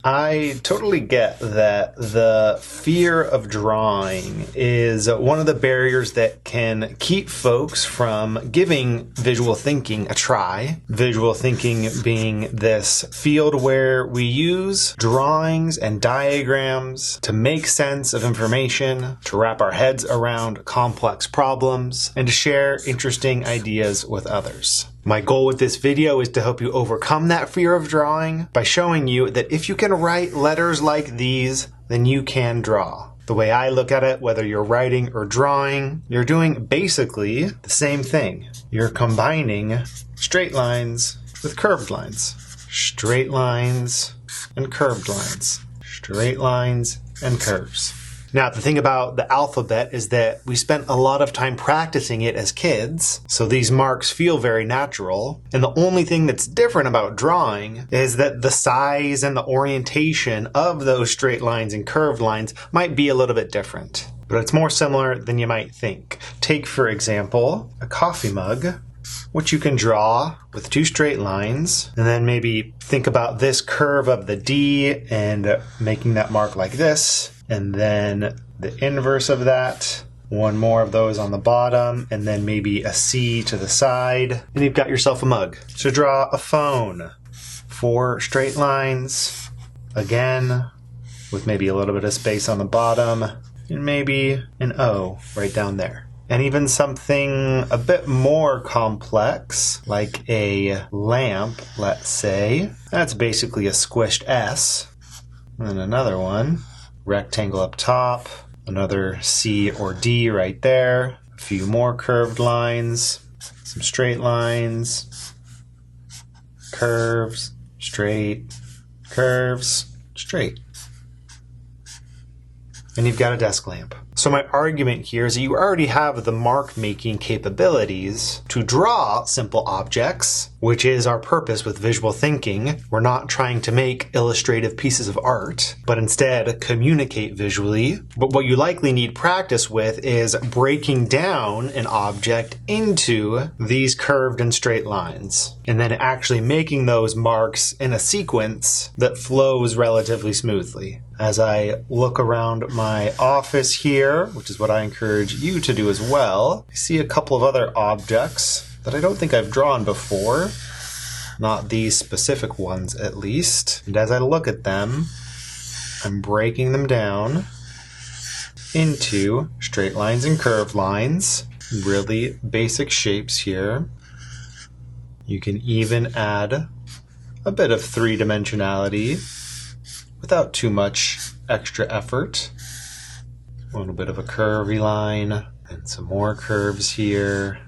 I totally get that the fear of drawing is one of the barriers that can keep folks from giving visual thinking a try. Visual thinking being this field where we use drawings and diagrams to make sense of information, to wrap our heads around complex problems, and to share interesting ideas with others. My goal with this video is to help you overcome that fear of drawing by showing you that if you can write letters like these, then you can draw. The way I look at it, whether you're writing or drawing, you're doing basically the same thing. You're combining straight lines with curved lines. Straight lines and curved lines. Straight lines and curves. Now, the thing about the alphabet is that we spent a lot of time practicing it as kids, so these marks feel very natural. And the only thing that's different about drawing is that the size and the orientation of those straight lines and curved lines might be a little bit different. But it's more similar than you might think. Take, for example, a coffee mug, which you can draw with two straight lines, and then maybe think about this curve of the D and making that mark like this. And then the inverse of that, one more of those on the bottom, and then maybe a C to the side, and you've got yourself a mug. So draw a phone, 4 straight lines, again, with maybe a little bit of space on the bottom, and maybe an O right down there. And even something a bit more complex, like a lamp, let's say. That's basically a squished S. And then another one. Rectangle up top, another C or D right there, a few more curved lines, some straight lines, curves, straight, curves, straight. And you've got a desk lamp. So my argument here is that you already have the mark making capabilities to draw simple objects, which is our purpose with visual thinking. We're not trying to make illustrative pieces of art, but instead communicate visually. But what you likely need practice with is breaking down an object into these curved and straight lines, and then actually making those marks in a sequence that flows relatively smoothly. As I look around my office here, which is what I encourage you to do as well, I see a couple of other objects that I don't think I've drawn before. Not these specific ones, at least. And as I look at them, I'm breaking them down into straight lines and curved lines. Really basic shapes here. You can even add a bit of three-dimensionality without too much extra effort. A little bit of a curvy line and some more curves here.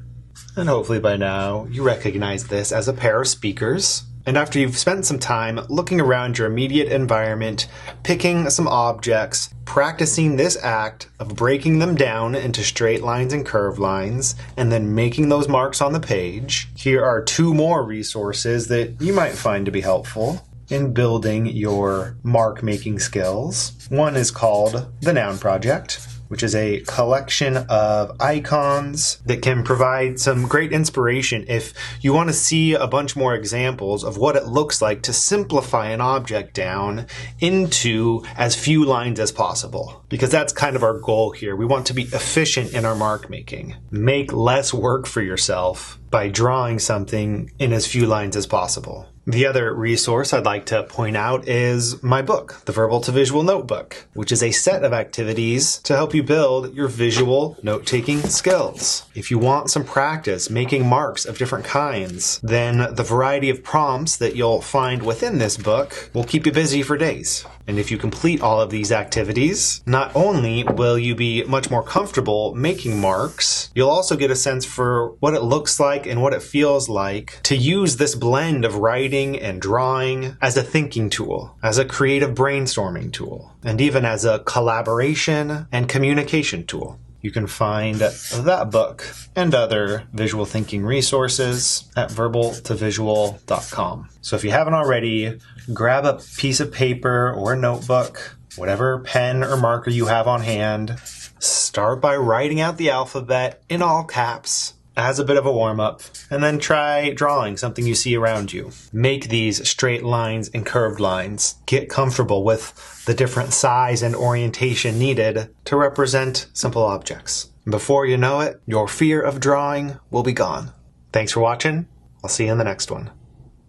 And hopefully by now you recognize this as a pair of speakers. And after you've spent some time looking around your immediate environment, picking some objects, practicing this act of breaking them down into straight lines and curved lines, and then making those marks on the page, here are 2 more resources that you might find to be helpful in building your mark making skills. One is called the Noun Project, which is a collection of icons that can provide some great inspiration if you want to see a bunch more examples of what it looks like to simplify an object down into as few lines as possible. Because that's kind of our goal here. We want to be efficient in our mark making. Make less work for yourself by drawing something in as few lines as possible. The other resource I'd like to point out is my book, The Verbal to Visual Notebook, which is a set of activities to help you build your visual note-taking skills. If you want some practice making marks of different kinds, then the variety of prompts that you'll find within this book will keep you busy for days. And if you complete all of these activities, not only will you be much more comfortable making marks, you'll also get a sense for what it looks like and what it feels like to use this blend of writing and drawing as a thinking tool, as a creative brainstorming tool, and even as a collaboration and communication tool. You can find that book and other visual thinking resources at verbaltovisual.com. So if you haven't already, grab a piece of paper or a notebook, whatever pen or marker you have on hand. Start by writing out the alphabet in all caps. as a bit of a warm-up, and then try drawing something you see around you. Make these straight lines and curved lines. Get comfortable with the different size and orientation needed to represent simple objects. Before you know it, your fear of drawing will be gone. Thanks for watching. I'll see you in the next one.